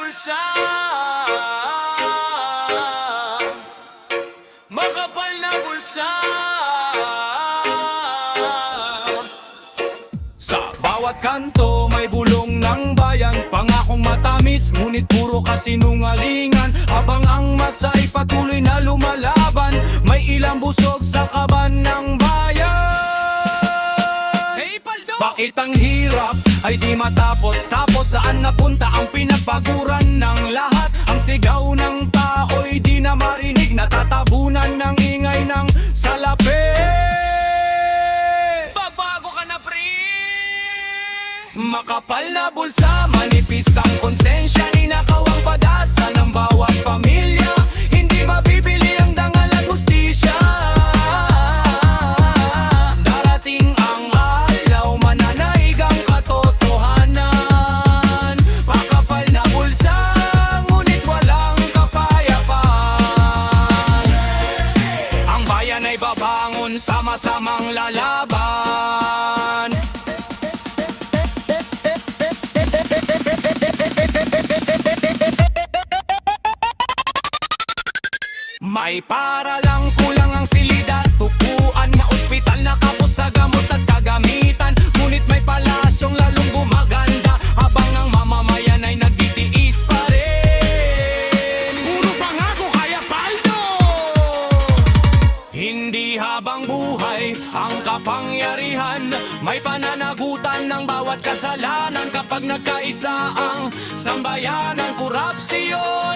bulsa, makapal na bulsa. Sa bawat kanto may bulong ng bayan, pangakong matamis ngunit puro kasinungalingan. Habang ang masay patuloy na lumalaban, may ilang busog sa kaban ng bayan. Hey Paldo! Bakit ang hirap ay di matapos? Tapos saan napunta ang pinagpaguran ng lahat? Ang sigaw ng tao'y di na marinig, natatabunan ng ingay ng salapi. Babago ka na pre! Makapal na bulsa, manipis ang konsensya, ninakaw ang padasa ng bawat pamilya. Hindi mabibili ang dangal at hustisya. Darating ang alaw, mananaig ang katotohanan. Makapal na bulsa, ngunit walang kapayapaan. Ang bayan ay babangon, sama-samang lalaban. May para lang, kulang ang silidad, tupuan, maospital na kapos sa gamot at kagamitan. Ngunit may palasyong lalong gumaganda, habang ang mamamayan ay nagtitiis pa rin. Puro pangako kaya paldo! Hindi habang buhay ang kapangyarihan, may pananagutan ng bawat kasalanan. Kapag nagkaisa ang sambayan ng korupsyon,